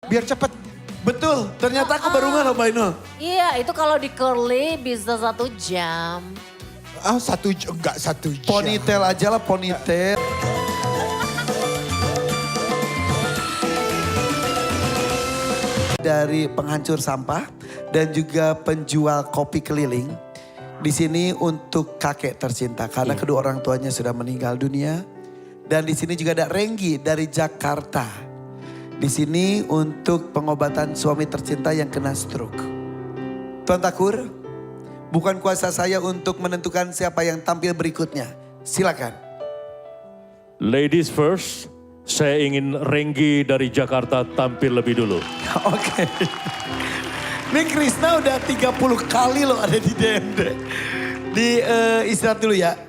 Biar cepet. Betul, ternyata aku baru nggak loh Mbak Inul. Iya, itu kalau di curly bisa 1 jam. Ah, enggak 1 jam. Ponytail aja lah, ponytail. Dari penghancur sampah dan juga penjual kopi keliling. Di sini untuk kakek tercinta karena kedua orang tuanya sudah meninggal dunia. Dan di sini juga ada Renggi dari Jakarta. Di sini untuk pengobatan suami tercinta yang kena stroke. Tuan Takur, bukan kuasa saya untuk menentukan siapa yang tampil berikutnya. Silakan. Ladies first, saya ingin Renggi dari Jakarta tampil lebih dulu. Oke. Ini Krisna udah 30 kali loh ada di DMD. Di istirahat dulu ya.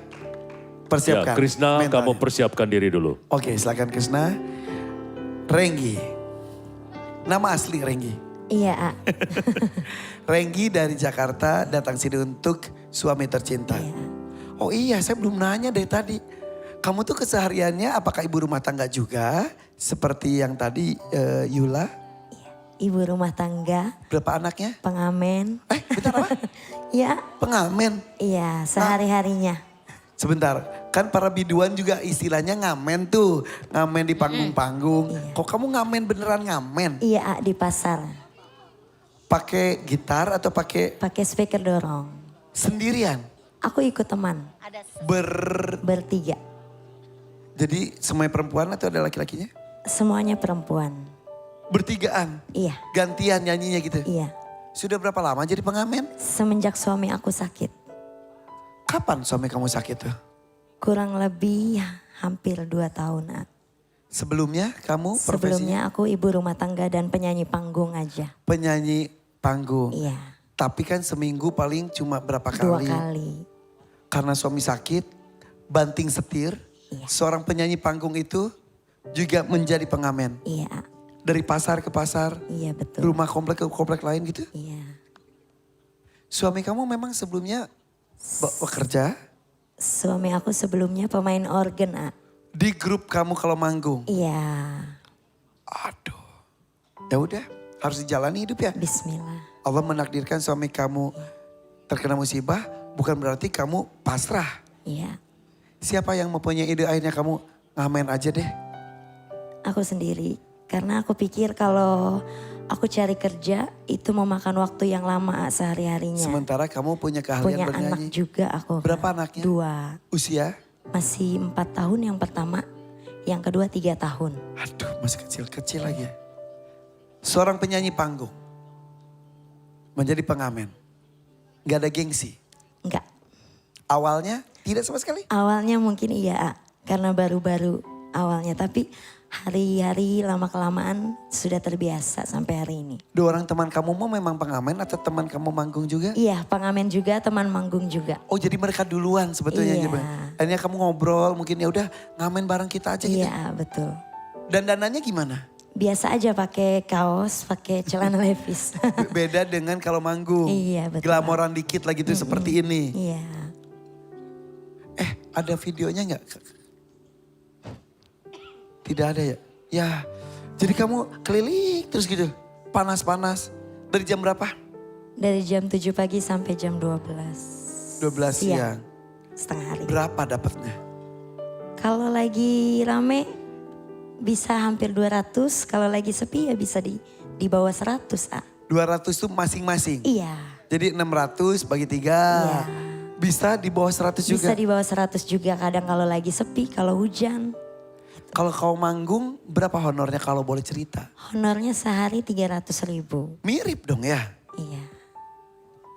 Persiapkan. Ya, Krisna, mentalnya. kamu persiapkan diri dulu. Oke, silakan Krisna. Renggi. Nama asli Renggi. Iya, A. Renggi dari Jakarta datang sini untuk suami tercinta. Iya. Oh iya, saya belum nanya dari tadi. Kamu tuh kesehariannya apakah ibu rumah tangga juga? Seperti yang tadi Yula. Ibu rumah tangga, Berapa anaknya? pengamen. Bentar apa? Iya, Pengamen. iya sehari-harinya. Sebentar, kan para biduan juga istilahnya ngamen tuh. Ngamen di panggung-panggung. Iya. Kok kamu ngamen beneran ngamen? Iya, A, di pasar. Pakai gitar atau pakai Pakai speaker dorong. sendirian? Aku ikut teman, bertiga. Jadi semuanya perempuan atau ada laki-lakinya? Semuanya perempuan. Bertigaan? Iya, Gantian nyanyinya gitu? iya. Sudah berapa lama jadi pengamen? Semenjak suami aku sakit. Kapan suami kamu sakit tuh? Kurang lebih hampir 2 tahun, A. Sebelumnya kamu profesinya? Sebelumnya aku ibu rumah tangga dan penyanyi panggung aja. Penyanyi panggung. Iya, Tapi kan seminggu paling cuma berapa 2 kali? kali. Karena suami sakit, banting setir. Iya. Seorang penyanyi panggung itu juga menjadi pengamen. Iya, A. Dari pasar ke pasar, Iya betul. rumah komplek ke komplek lain gitu. Iya. Suami kamu memang sebelumnya bekerja Suami aku sebelumnya pemain organ, A. di grup kamu kalau manggung. Iya, Aduh. Ya udah, harus dijalani hidup ya. bismillah. Allah menakdirkan suami kamu terkena musibah, bukan berarti kamu pasrah. Iya, Siapa yang mempunyai ide akhirnya kamu ngamen aja deh. aku sendiri. Karena aku pikir kalau aku cari kerja itu memakan waktu yang lama sehari-harinya. Sementara kamu punya keahlian Punya anak bernyanyi. juga aku. Berapa Kak. anaknya? 2. Usia? Masih 4 tahun yang pertama, yang kedua 3 tahun. Aduh, masih kecil-kecil lagi ya. Seorang penyanyi panggung. Menjadi pengamen. Gak ada gengsi. Enggak, Awalnya tidak sama sekali. awalnya mungkin iya, A. Karena baru-baru awalnya. Tapi hari-hari lama-kelamaan sudah terbiasa sampai hari ini. 2 orang teman kamu mau memang pengamen atau teman kamu manggung juga? Iya, pengamen juga, teman manggung juga. Oh jadi mereka duluan sebetulnya. Iya. Coba. Akhirnya kamu ngobrol mungkin ya udah ngamen bareng kita aja gitu. Iya, betul. Dan dananya gimana? Biasa aja pakai kaos, pakai celana levis. Beda dengan kalau manggung. Iya, betul. Glamoran dikit lagi tuh seperti ini. Iya. Ada videonya nggak? Tidak ada ya? Ya, jadi kamu keliling terus gitu, panas-panas. Dari jam berapa? Dari jam 7 pagi sampai jam 12. 12 siang. Setengah hari. Berapa dapatnya? Kalau lagi rame bisa hampir 200, kalau lagi sepi ya bisa di bawah 100, A. 200 tuh masing-masing? Iya. Jadi 600 bagi 3. Iya. Bisa di bawah 100 juga? Bisa di bawah 100 juga kadang kalau lagi sepi, kalau hujan. Kalau kau manggung berapa honornya kalau boleh cerita? Honornya sehari 300.000. Mirip dong ya? Iya.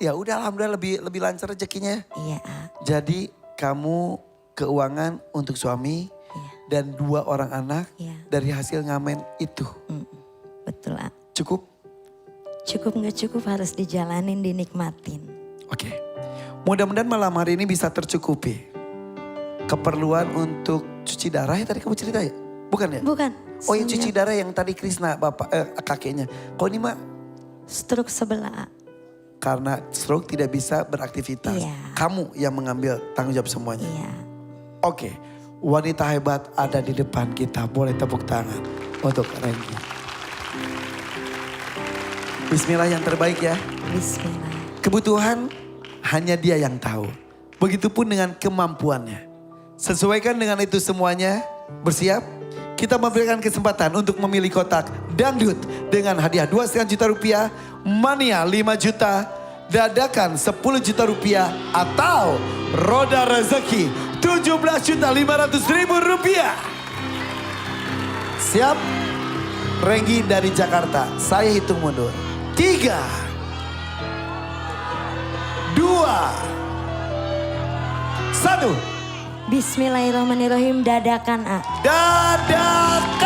Ya udah alhamdulillah lebih lancar rezekinya. Iya, A. Jadi kamu keuangan untuk suami Iya. dan 2 orang anak Iya. dari hasil ngamen itu. Betul, A. Cukup? Cukup nggak cukup harus dijalanin, dinikmatin. Oke. Mudah-mudahan malam hari ini bisa tercukupi. Keperluan untuk cuci darah ya tadi kamu cerita ya? Bukan ya? Bukan. Oh yang cuci semenjak darah yang tadi Krisna kakeknya. Kok ini mah stroke sebelah, A. karena stroke tidak bisa beraktivitas. Iya. Kamu yang mengambil tanggung jawab semuanya. Iya. Oke, wanita hebat ada di depan kita. Boleh tepuk tangan untuk Renggi. Bismillah yang terbaik ya. Bismillah. Kebutuhan hanya dia yang tahu. Begitupun dengan kemampuannya. Sesuaikan dengan itu semuanya. Bersiap? Kita memberikan kesempatan untuk memilih kotak dangdut dengan hadiah 2,5 juta rupiah, mania 5 juta, dadakan 10 juta rupiah, atau roda rezeki 17.500.000 rupiah. Siap? Renggi dari Jakarta, saya hitung mundur. 3, 2, 1. Bismillahirrahmanirrahim, dadakan A. Dadakan.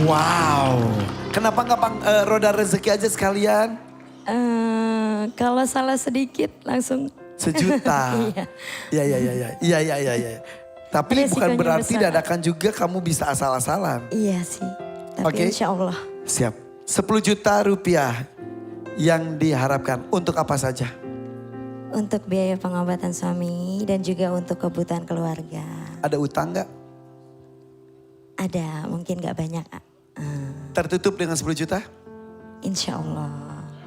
Wow. Kenapa nggak roda rezeki aja sekalian? Kalau salah sedikit langsung. 1 juta. Iya. Iya. Tapi bukan Resikonya berarti besar. dadakan juga kamu bisa asal-asalan. Iya sih. Tapi Oke. insya Allah. Siap. 10 juta rupiah yang diharapkan untuk apa saja? Untuk biaya pengobatan suami dan juga untuk kebutuhan keluarga. Ada utang nggak? Ada, mungkin gak banyak. Tertutup dengan 10 juta? Insya Allah.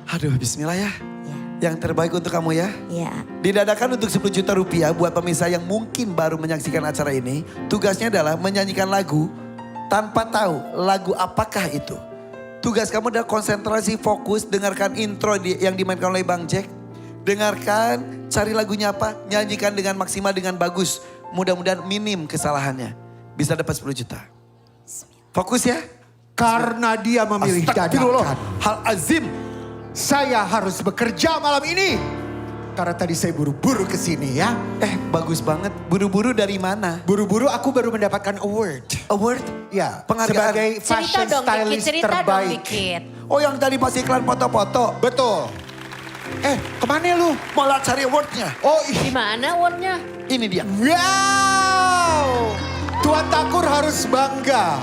Aduh, bismillah ya. Ya, Yang terbaik untuk kamu ya. ya. Didadakan untuk 10 juta rupiah buat pemirsa yang mungkin baru menyaksikan acara ini. Tugasnya adalah menyanyikan lagu tanpa tahu lagu apakah itu. Tugas kamu adalah konsentrasi, fokus, dengarkan intro yang dimainkan oleh Bang Jack. Dengarkan, cari lagunya apa, nyanyikan dengan maksimal, dengan bagus. Mudah-mudahan minim kesalahannya. Bisa dapat 10 juta. Fokus ya. Karena dia memilih Astagfirullah. dadakan. Hal azim. Saya harus bekerja malam ini. Karena tadi saya buru-buru ke sini ya. Bagus banget. Buru-buru dari mana? Buru-buru aku baru mendapatkan award. Award? Ya, Penghargaan. sebagai Cerita fashion dong dikit, stylist cerita dong terbaik. dikit. Oh, yang tadi pas iklan foto-foto. Betul. Kemana lu? Malah cari awardnya. Oh, Di mana awardnya? Ini dia. wow. Tuan Takur harus bangga.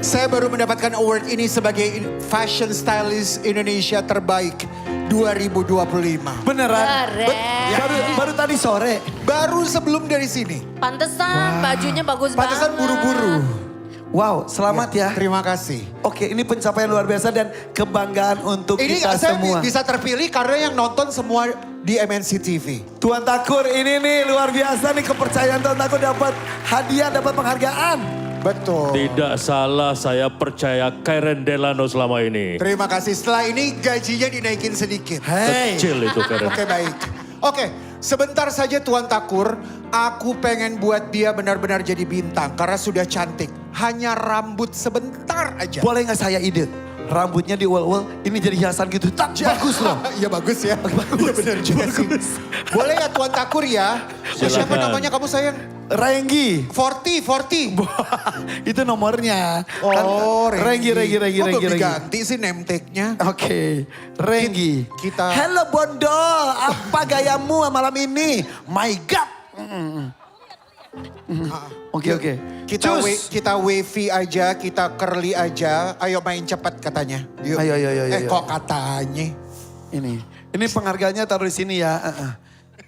Saya baru mendapatkan award ini sebagai fashion stylist Indonesia terbaik 2025. Beneran? Keren. Baru tadi sore. Baru sebelum dari sini. Pantesan bajunya bagus Pantesan banget. buru-buru. Wow, selamat ya. Terima kasih. Oke, ini pencapaian luar biasa dan kebanggaan untuk Ini kita saya semua. bisa terpilih karena yang nonton semua di MNC TV. Tuan Takur ini nih luar biasa nih, kepercayaan Tuan Takur, dapat hadiah, dapat penghargaan. Betul. Tidak salah, saya percaya Karen Delano selama ini. Terima kasih. Setelah ini gajinya dinaikin sedikit. Hey. Kecil itu Karen. Oke, baik. Oke, sebentar saja Tuan Takur. Aku pengen buat dia benar-benar jadi bintang karena sudah cantik. Hanya rambut sebentar aja. Boleh nggak saya ide? Rambutnya di wall-wall, ini jadi hiasan gitu. Tak, bagus loh. Iya bagus ya. Iya benar juga sih. Boleh ya Tuan Takur ya? Oh, siapa Silakan. namanya kamu sayang? Renggi. 40. Itu nomornya. Oh, Renggi. Kok belum diganti sih name tag-nya? Oke, Renggi. Kita- Hello Bondol, apa gayamu malam ini? My God. Oke. Cus. Kita wavy aja, kita curly aja. Ayo main cepat katanya. Yuk. Ayo. Kok katanya? Ini penghargaannya taruh di sini ya.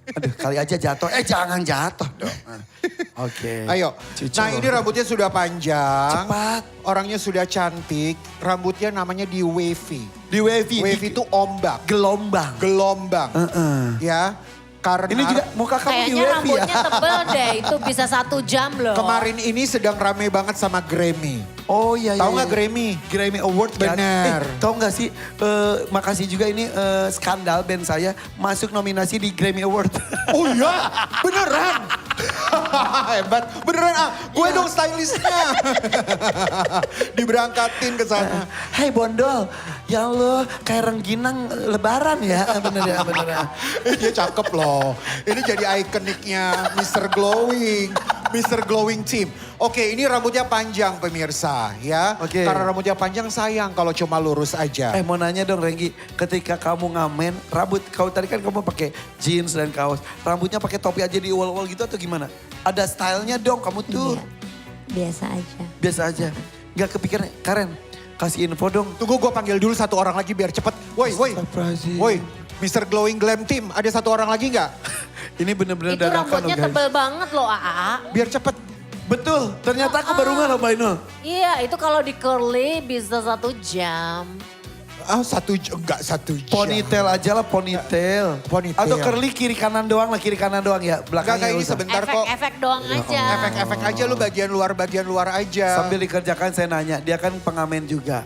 Aduh, kali aja jatuh. Jangan jatuh dong. Oke. Ayo. Cucu. Nah ini rambutnya sudah panjang. Cepat. Orangnya sudah cantik. Rambutnya namanya di wavy. Di wavy. Wavy itu ombak. Gelombang. Ya. Karena Ini juga muka kamu di Kayaknya wavy ya. rambutnya tebel deh, itu bisa 1 jam loh. kemarin ini sedang rame banget sama Grammy. Oh iya. Tahu nggak Grammy? Grammy Award kan? Bener. Tahu nggak sih, makasih juga ini skandal band saya masuk nominasi di Grammy Award. Oh iya, beneran. Hebat, beneran gue dong stylistnya. Diberangkatin ke sana. Hei Bondol, ya Allah kayak rengginang lebaran ya. Bener ya. Dia cakep loh. Ini jadi ikoniknya Mr. Glowing Team. Oke, ini rambutnya panjang pemirsa ya. Oke. Karena rambutnya panjang sayang kalau cuma lurus aja. Mau nanya dong Renggi, ketika kamu ngamen, rambut kau tadi kan kamu pakai jeans dan kaos, rambutnya pakai topi aja di wall-wall gitu atau gimana? Ada stylenya dong kamu tuh. Iya, biasa aja. Biasa aja. Gak kepikiran, Karen kasih info dong. Tunggu gue panggil dulu satu orang lagi biar cepet. Woi, Astagfirullahaladzim. woi. Mr. Glowing Glam Team, ada satu orang lagi nggak? Ini bener-bener Itu dadakan loh rambutnya guys. tebel banget loh AA. Biar cepet. Betul, ternyata aku baru nggak loh Mbak Inul. Iya, itu kalau di curly bisa 1 jam. Ah, enggak 1 jam. Ponytail aja lah, ponytail. Ponytail. Atau curly kiri kanan doang lah, kiri kanan doang ya. Enggak Belakangnya kayak ini nggak usah. sebentar kok. Efek-efek doang aja. Efek-efek aja lu bagian luar aja. Sambil dikerjakan saya nanya, dia kan pengamen juga.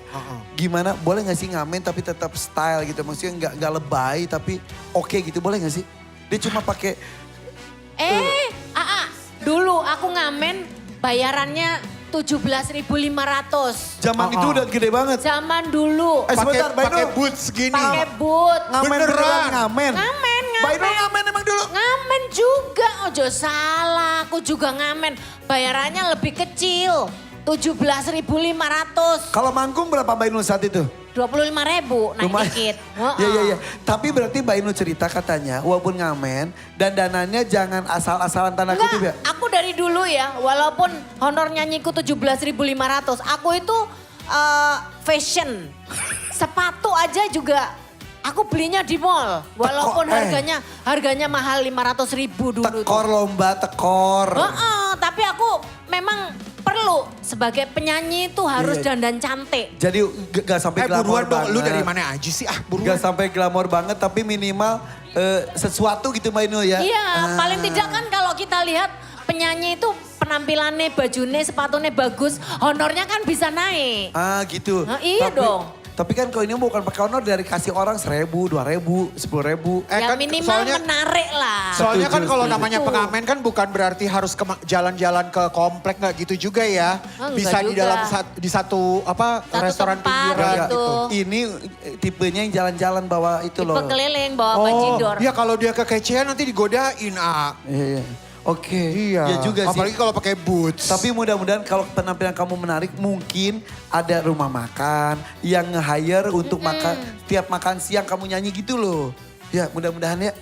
Gimana, boleh gak sih ngamen tapi tetap style gitu? Maksudnya nggak lebay tapi oke gitu, boleh gak sih? Dia cuma pakai Dulu aku ngamen bayarannya 17.500. zaman itu udah gede banget. Zaman dulu. Sebentar, Mbak pakai Inul. boots gini. Pakai boot. Ngamen Beneran. beneran ngamen. Ngamen. Mbak Inul ngamen emang dulu. Ngamen juga, ojo salah. Aku juga ngamen. Bayarannya lebih kecil. 17.500. Kalau manggung berapa Mbak Inul saat itu? 25.000 naik Lumayan. dikit. Iya. Tapi berarti Mbak Inul cerita katanya walaupun ngamen dan dananya jangan asal-asalan tanda kutip ya. Enggak, aku dari dulu ya, walaupun honor nyanyiku 17.500, aku itu fashion. Sepatu aja juga aku belinya di mall, walaupun harganya mahal 500.000 dulu. Tekor lomba, tekor. Tapi aku memang perlu sebagai penyanyi itu harus Iya. dandan cantik. Jadi gak sampai glamor Buruan dong, banget. lu dari mana aja sih? Buruan. Gak sampai glamor banget tapi minimal sesuatu gitu Mbak Inul ya. Iya, paling tidak kan kalau kita lihat penyanyi itu penampilannya, bajunya, sepatunya bagus, honornya kan bisa naik. Gitu. Nah, iya dong. Tapi kan kalau ini bukan pakai honor dari kasih orang 1.000, 2.000, 10.000. Ya minimal menarik lah. Soalnya kan Setuju, kalau setuju. namanya pengamen kan bukan berarti harus jalan-jalan ke komplek nggak gitu juga ya. Enggak Bisa di juga. dalam di satu Satu restoran tempat pinggiran gitu. gitu. Ini tipenya yang jalan-jalan bawa itu loh. Keliling bawa bajidor. ya kalau dia kekecehan nanti digodain, ah. Iya. Oke. Iya. Ya juga sih. Apalagi kalau pakai boots. Tapi mudah-mudahan kalau penampilan kamu menarik mungkin ada rumah makan yang nge-hire untuk makan. Tiap makan siang kamu nyanyi gitu loh. Ya mudah-mudahan ya.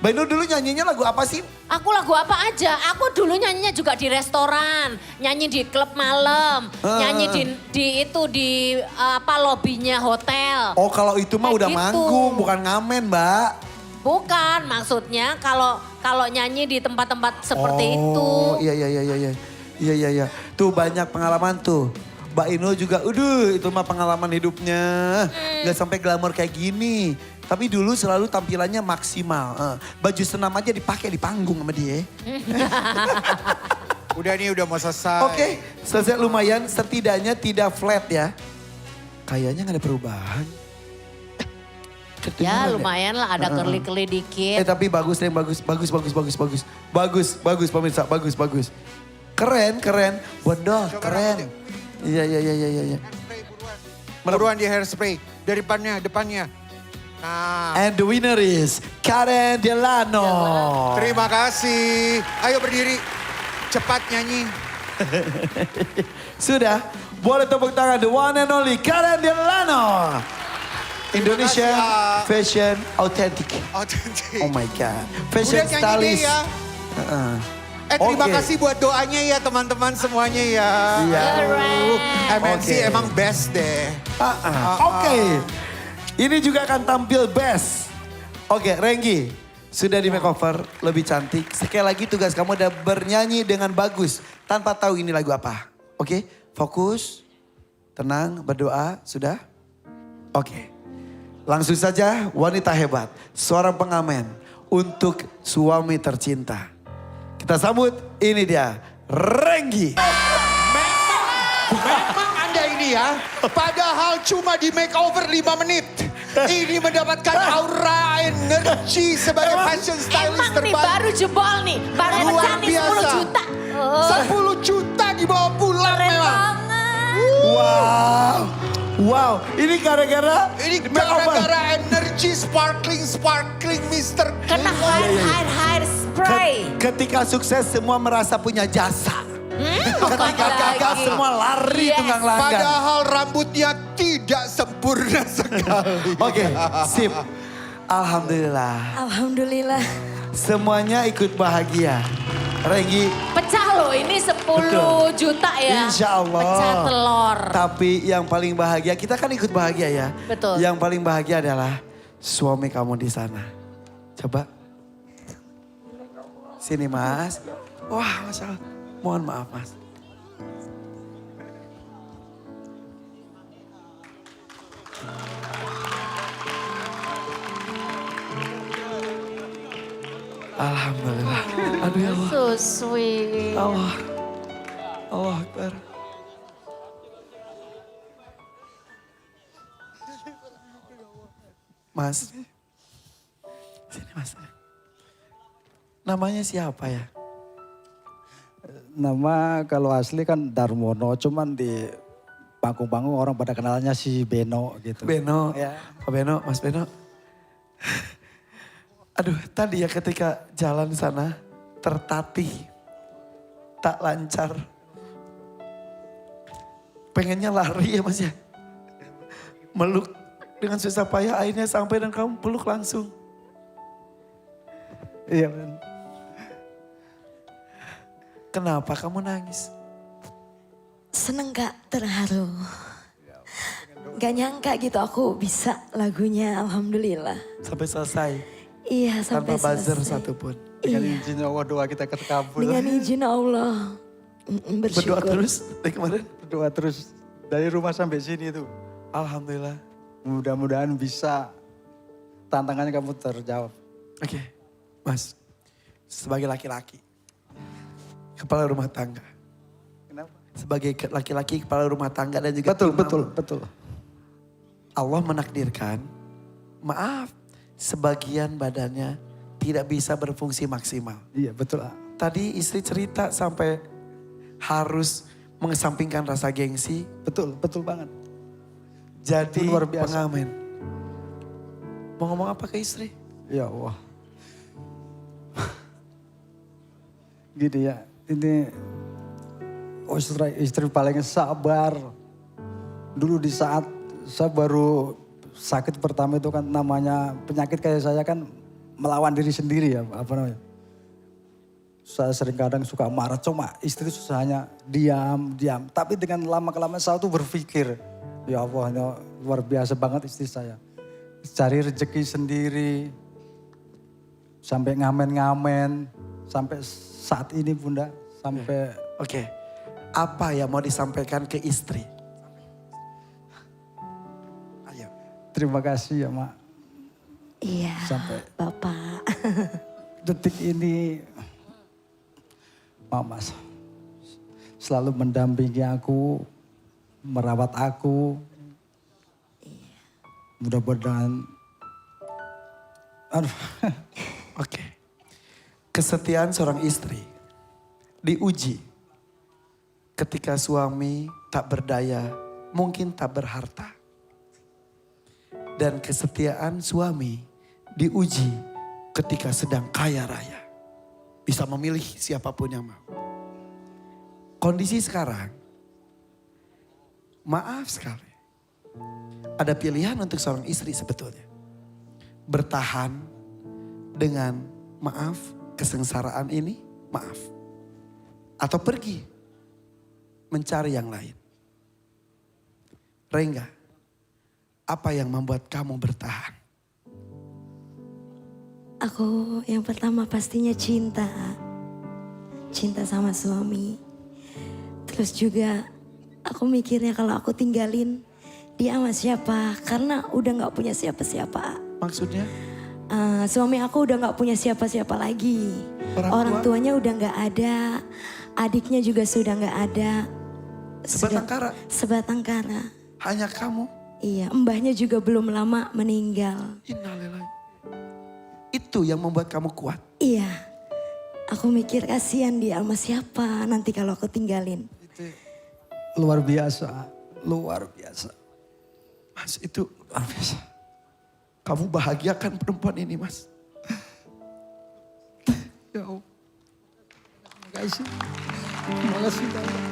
Mbak Inul dulu nyanyinya lagu apa sih? Aku lagu apa aja, aku dulu nyanyinya juga di restoran, nyanyi di klub malam, nyanyi di lobinya hotel. Oh kalau itu mah Kayak udah gitu. manggung bukan ngamen Mbak. Bukan, maksudnya kalau nyanyi di tempat-tempat seperti itu. Oh iya. Iya. Tuh banyak pengalaman tuh. Mbak Inul juga, itu mah pengalaman hidupnya. Gak sampai glamor kayak gini. Tapi dulu selalu tampilannya maksimal. Baju senam aja dipakai di panggung sama dia. Udah nih, udah mau selesai. Oke, selesai lumayan. Setidaknya tidak flat ya. Kayaknya gak ada perubahan. Ya Kedengeran lumayan lah, ada kerli-kerli dikit. Tapi bagus deh, bagus pemirsa, bagus. Keren. Wendol, Coba keren. Iya. Hairspray buruan di hairspray. Dari depannya. Nah, And the winner is Karen Delano. terima kasih. Ayo berdiri. Cepat nyanyi. Sudah, boleh tepuk tangan the one and only Karen Delano. Indonesia kasih, Fashion Authentic. Otentik. Oh my God. Fashion Udah nyanyi stylist. deh ya. Terima Oke. kasih buat doanya ya teman-teman semuanya ya. Iya. MNC Oke. emang best deh. Oke. Ini juga akan tampil best. Oke, Renggi. Sudah di makeover, lebih cantik. Sekali lagi tugas kamu udah bernyanyi dengan bagus. Tanpa tahu ini lagu apa. Oke, fokus. Tenang, berdoa. Sudah? Oke. Langsung saja wanita hebat. Seorang pengamen untuk suami tercinta. Kita sambut, ini dia Renggi. Memang Anda ini ya, padahal cuma di makeover 5 menit. Ini mendapatkan aura energi sebagai fashion stylist Emang nih terbaik. baru jebol nih, baru Luar pecah nih 10 biasa. juta. 10 juta dibawa pulang Keren memang. banget. Wow, ini gara-gara Ini makeover. gara-gara energi sparkling Mr. Kena hair spray. Ketika sukses semua merasa punya jasa. Ketika Bukan gagal lagi. semua lari Yes. tunggang langgan. Padahal rambutnya tidak sempurna sekali. Oke, sip. Alhamdulillah. Alhamdulillah. Semuanya ikut bahagia. Renggi, Pecah loh, ini 10 Betul. juta ya. insya Allah. Pecah telur. Tapi yang paling bahagia, kita kan ikut bahagia ya. Betul. Yang paling bahagia adalah suami kamu di sana. Coba. Sini Mas. Wah, Masya Allah. Mohon maaf Mas. Alhamdulillah. Aduh ya Allah. So sweet. Allah. Allah Akbar. Mas. Sini Mas. Namanya siapa ya? Nama kalau asli kan Darmono, cuman di panggung-panggung orang pada kenalnya si Beno gitu. Beno. Ya. Pak Beno, Mas Beno. Aduh, tadi ya ketika jalan sana tertatih, tak lancar. Pengennya lari ya Mas ya. Meluk dengan susah payah akhirnya sampai dan kamu peluk langsung. Iya kan. Kenapa kamu nangis? Seneng Kak, terharu. Gak nyangka gitu aku bisa lagunya, alhamdulillah. Sampai selesai. Iya sampai Tanpa buzzer selesai. satupun. Dengan Iya, izin Allah doa kita terkabul. dengan izin Allah. Berdoa Bersyukur. terus dari kemarin. Berdoa terus dari rumah sampai sini tuh. Alhamdulillah. Mudah-mudahan bisa tantangannya kamu terjawab. Oke, Mas. Sebagai laki-laki. Kepala rumah tangga. Kenapa? Sebagai laki-laki kepala rumah tangga dan juga Betul, imam. betul. Allah menakdirkan, maaf, sebagian badannya tidak bisa berfungsi maksimal. Iya betul. Tadi istri cerita sampai harus mengesampingkan rasa gengsi, Betul banget. jadi Luar biasa. pengamen. Mau ngomong apa ke istri? Ya Allah. Gini ya, ini istri paling sabar. Dulu di saat saya baru sakit pertama itu kan namanya penyakit kayak saya kan melawan diri sendiri ya, apa namanya. Saya sering kadang suka marah, cuma istri susahnya diam. Tapi dengan lama-kelamaan saya tuh berpikir, ya Allah ini luar biasa banget istri saya. Cari rezeki sendiri, sampai ngamen-ngamen, sampai saat ini Bunda, sampai Oke, apa yang mau disampaikan ke istri? Ayo. terima kasih ya Mak. Iya, Sampai Bapak. detik ini Mama selalu mendampingi aku, merawat aku. Mudah-mudahan, aduh, Oke. Kesetiaan seorang istri diuji ketika suami tak berdaya, mungkin tak berharta. Dan kesetiaan suami diuji ketika sedang kaya raya. Bisa memilih siapapun yang mau. Kondisi sekarang, maaf sekali. Ada pilihan untuk seorang istri sebetulnya. Bertahan dengan maaf, kesengsaraan ini, maaf. Atau pergi mencari yang lain. Rengga, apa yang membuat kamu bertahan? Aku yang pertama pastinya cinta. Cinta sama suami. Terus juga aku mikirnya kalau aku tinggalin dia sama siapa. Karena udah gak punya siapa-siapa. Maksudnya? Suami aku udah gak punya siapa-siapa lagi. Orang tua? Tuanya udah gak ada. Adiknya juga sudah gak ada. Sebatang kara? Sebatang kara. Hanya kamu? Iya, mbahnya juga belum lama meninggal. Innalillahi. Itu yang membuat kamu kuat. Iya, aku mikir kasihan dia sama siapa nanti kalau aku tinggalin. luar biasa, luar biasa. Mas, itu luar biasa. Kamu bahagiakan perempuan ini, Mas. Ya Allah. Terima kasih. Terima kasih banyak.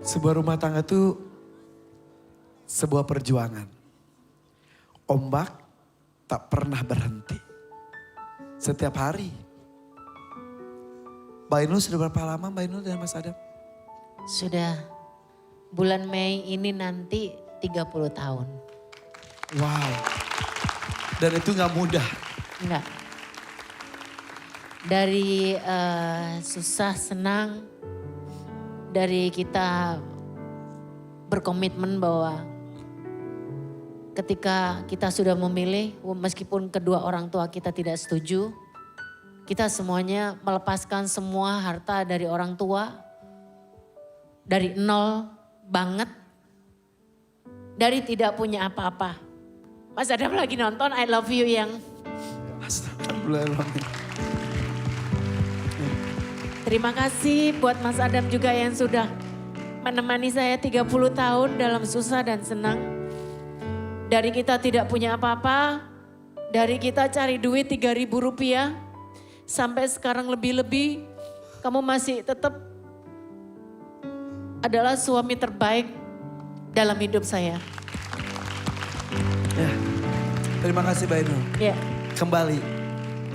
Sebuah rumah tangga itu sebuah perjuangan. Ombak tak pernah berhenti. Setiap hari. Mbak Ainul sudah berapa lama Mbak Ainul dan Mas Adam? Sudah bulan Mei ini nanti 30 tahun. Wow. Dan itu gak mudah. Enggak. Dari susah, senang, dari kita berkomitmen bahwa ketika kita sudah memilih, meskipun kedua orang tua kita tidak setuju, kita semuanya melepaskan semua harta dari orang tua, dari nol banget, dari tidak punya apa-apa. Mas Adam lagi nonton I Love You yang... Astagfirullahaladzim. Terima kasih buat Mas Adam juga yang sudah menemani saya 30 tahun dalam susah dan senang. Dari kita tidak punya apa-apa, dari kita cari duit 3.000 rupiah, sampai sekarang lebih-lebih, kamu masih tetap adalah suami terbaik dalam hidup saya. Ya, terima kasih Mbak Ainul. Ya. Kembali,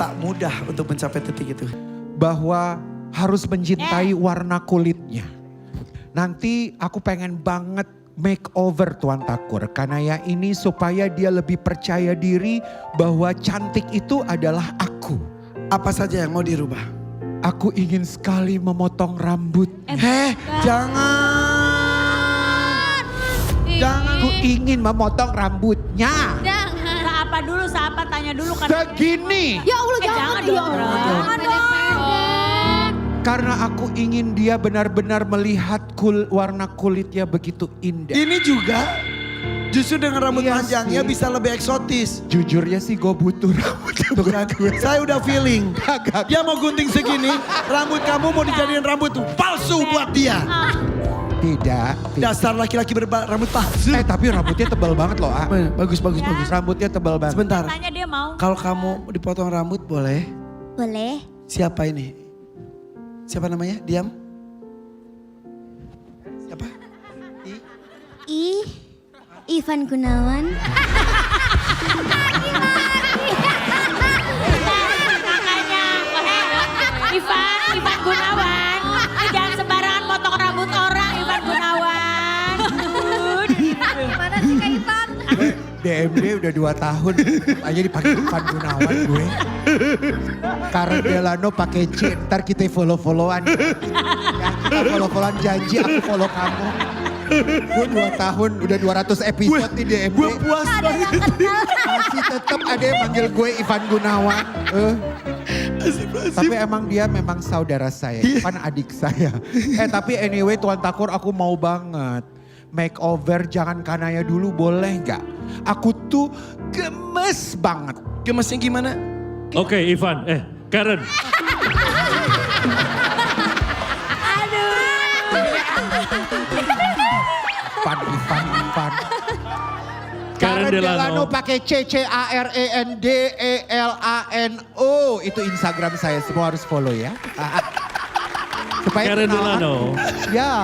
tak mudah untuk mencapai titik itu. Bahwa harus mencintai warna kulitnya. Nanti aku pengen banget makeover Tuan Takur. Karena ya ini supaya dia lebih percaya diri bahwa cantik itu adalah aku. Apa saja yang mau dirubah? Aku ingin sekali memotong rambut. Jangan. Jangan. Aku ingin memotong rambutnya. Sapa dulu, sapa tanya dulu kan. Segini. Ya Allah jangan dong. Jangan dong. Karena aku ingin dia benar-benar melihat warna kulitnya begitu indah. Ini juga justru dengan rambut Iya panjangnya sih. bisa lebih eksotis. Jujur ya sih gue butuh rambut. Saya udah feeling. Kagak. Dia mau gunting segini, rambut kamu mau dijadiin rambut palsu buat dia. Tidak. Dasar laki-laki berrambut palsu. Tapi rambutnya tebal banget loh. Bagus, bagus, bagus. Rambutnya tebal banget. Sebentar, Tanya dia mau. kalau kamu dipotong rambut boleh? Boleh? Siapa ini? Siapa namanya? Diam. Siapa? Ivan Gunawan. Makanya, Ivan Gunawan. Jangan sembarangan motong rambut orang, Ivan Gunawan. Gimana sih Kak Ivan? DMD udah 2 tahun aja dipakai Ivan Gunawan gue. Karena Delano pakai C, ntar kita follow-followan. Ya, kita follow-followan janji aku follow kamu. Gue 2 tahun udah 200 episode di DMD. Gue puas banget. Masih tetap ada yang manggil gue Ivan Gunawan. Tapi emang dia memang saudara saya, Ivan adik saya. Tapi anyway Tuan Takur aku mau banget. Makeover jangan kanaya dulu boleh gak? Aku tuh gemes banget. Gemesnya gimana? Oke Ivan, Karen. Ivan. Karen Delano. pakai CCARENDELANO. Itu Instagram saya, semua harus follow ya. Supaya Karen kenalan. Delano. Ya.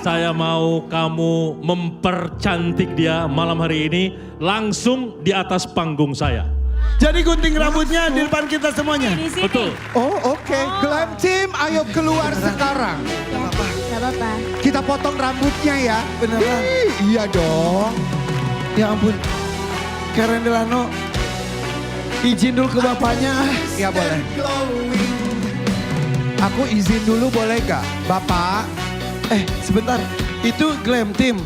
Saya mau kamu mempercantik dia malam hari ini langsung di atas panggung saya. Jadi gunting rambutnya di depan kita semuanya. Di sini. Betul. Oh oke. Glam Team ayo keluar sekarang. Gak apa-apa. Kita potong rambutnya ya. Beneran? Iya dong. Ya ampun. Karen Delano. Izin dulu ke bapaknya. Iya boleh. Aku izin dulu boleh gak? Bapak. Sebentar. Itu Glam Team.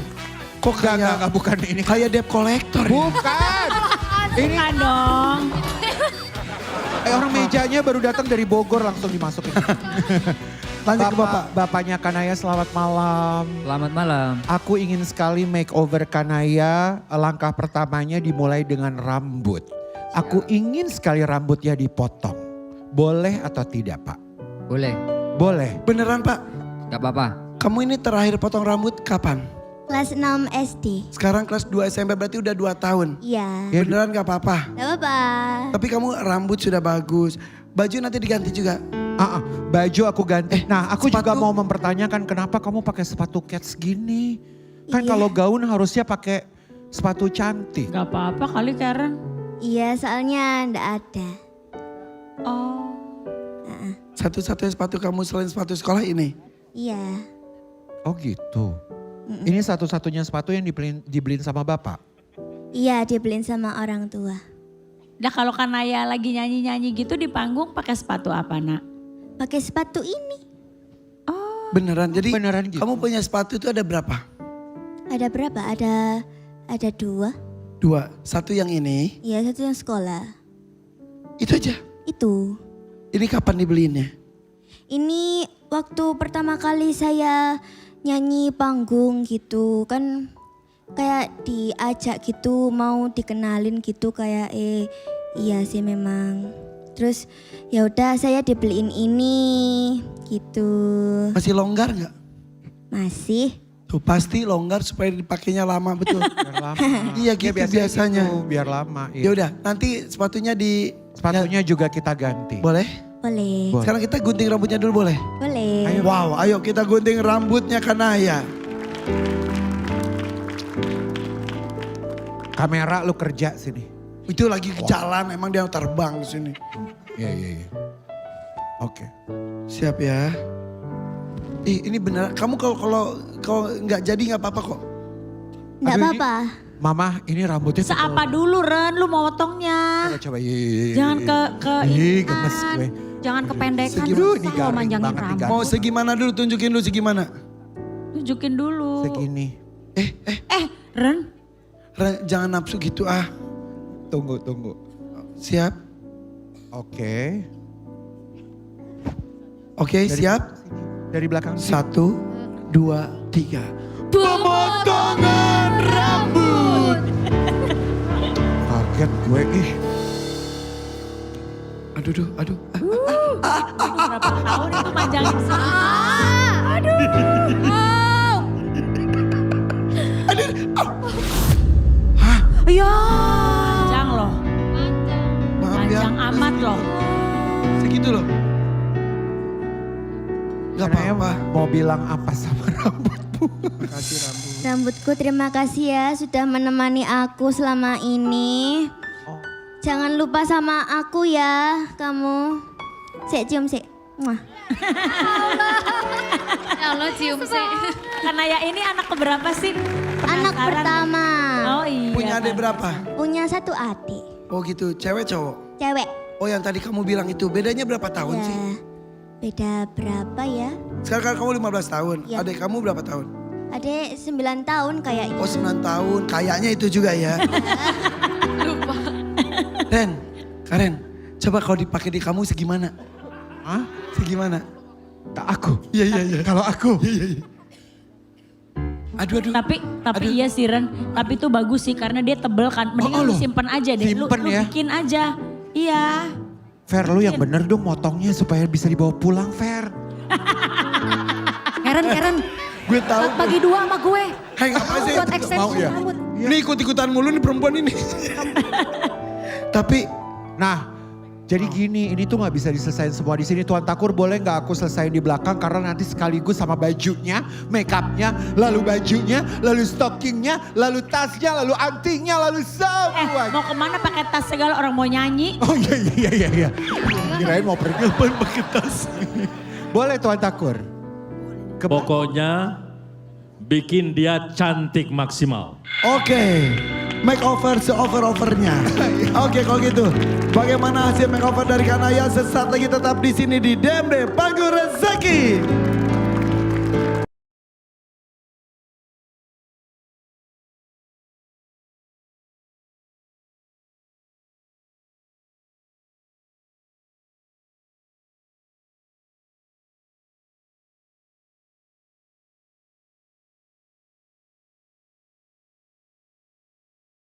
Kok kayak Enggak, bukan ini. kayak debt collector ya? Bukan. Ini Bukan dong. orang mejanya baru datang dari Bogor langsung dimasukin. Lanjut ke bapak. Bapaknya Kanaya selamat malam. Selamat malam. Aku ingin sekali makeover Kanaya. Langkah pertamanya dimulai dengan rambut. Aku ingin sekali rambutnya dipotong. Boleh atau tidak Pak? Boleh. Boleh. Beneran pak? Gak apa-apa. Kamu ini terakhir potong rambut kapan? Kelas 6 SD. Sekarang kelas 2 SMP berarti udah 2 tahun. Iya. Beneran gak apa-apa? Gak apa-apa. Tapi kamu rambut sudah bagus. Baju nanti diganti juga. Baju aku ganti. Nah aku juga sepatu? mau mempertanyakan kenapa kamu pakai sepatu cats gini? Kan Iya. kalau gaun harusnya pakai sepatu cantik. Gak apa-apa kali Karen. Iya soalnya ndak ada. Oh. Satu-satunya sepatu kamu selain sepatu sekolah ini? Iya. Oh gitu. Ini satu-satunya sepatu yang dibeliin sama bapak? Iya dibeliin sama orang tua. Nah kalau Kanaya lagi nyanyi-nyanyi gitu di panggung pakai sepatu apa nak? Pakai sepatu ini. Beneran, jadi Beneran gitu? kamu punya sepatu itu ada berapa? Ada berapa? Ada 2. 2, satu yang ini, Iya, satu yang sekolah. itu aja. Itu. Ini kapan dibeliinnya? Ini waktu pertama kali saya nyanyi panggung gitu kan kayak diajak gitu mau dikenalin gitu kayak iya sih memang. Terus ya udah saya dibeliin ini gitu. Masih longgar nggak? Masih. Tuh pasti longgar supaya dipakainya lama betul. Biar lama. Iya gitu biasanya. Gitu, biar lama. Ya udah, nanti sepatunya Sepatunya juga kita ganti. boleh? Boleh. Boleh. Sekarang kita gunting rambutnya dulu boleh? Boleh. Wow, ayo kita gunting rambutnya Kanaya. Kamera lu kerja sini. Itu lagi ke jalan, emang dia terbang ke sini. Iya. Oke. Siap ya. Ini benar. Kamu kalau nggak jadi nggak apa-apa kok. Enggak Aduh, apa-apa. Mama ini rambutnya Seapa dulu Ren, lu mau potongnya. Coba iya. Jangan ke Ih gemes gue. Jangan kependekan. Aduh, ini Susah lo garing manjangin banget nih, rambut. Mau segimana dulu, tunjukin dulu segimana. Tunjukin dulu. Segini. Ren. Jangan nafsu gitu ah. Tunggu. Siap? Oke. Oke, siap? Dari belakang. 1, 2, 3. Pemotongan rambut. Kaget gue ih. Aduh. Berapa tahun itu manjangin sih? Iya. Panjang loh. Maaf ya. Panjang amat loh. Segitu loh. Gak Karena apa-apa. mau bilang apa sama rambutmu? Makasih rambut. Rambutku terima kasih ya sudah menemani aku selama ini. Jangan lupa sama aku ya kamu. Sik cium sik. Muah. Ya Allah cium sih. Kanaya ini anak keberapa sih? Anak Penasaran. pertama. Oh iya. Punya adik berapa? Punya 1 adik. Oh gitu, cewek cowok? Cewek. Oh yang tadi kamu bilang itu, bedanya berapa tahun Ya. sih? Beda berapa ya? Sekarang kan kamu 15 tahun, Ya. adik kamu berapa tahun? Adik 9 tahun kayaknya. Oh 9 tahun, kayaknya itu juga ya. Lupa. Karen, coba kalau dipakai di kamu segimana? Hah? Segimana? Tak aku. Iya. Kalau aku. Aduh. Tapi iya sih Ren, tapi itu bagus sih karena dia tebel kan. Mendingan lu loh. simpen aja deh, lu Simpen ya. bikin aja. Iya. Fer lu yang bener dong motongnya supaya bisa dibawa pulang Fer. Karen. Gue tahu. Bagi 2 sama gue. Hai ngapain sih? Buat extension ya? rambut. Ini ikut-ikutan mulu nih perempuan ini. Tapi Nah, jadi gini, ini tuh nggak bisa diselesain semua di sini. Tuan Takur boleh nggak aku selesain di belakang karena nanti sekaligus sama bajunya, make upnya, lalu bajunya, lalu stockingnya, lalu tasnya, lalu antingnya, lalu semua. Mau kemana pakai tas segala orang mau nyanyi? Oh iya. Kirain mau pergi pakai tas. Boleh Tuan Takur. Pokoknya bikin dia cantik maksimal. Oke, makeover se-over-overnya. Oke kalau gitu, bagaimana hasil makeover dari Kanaya? Sesaat lagi tetap di sini di DMD Panggung Rezeki.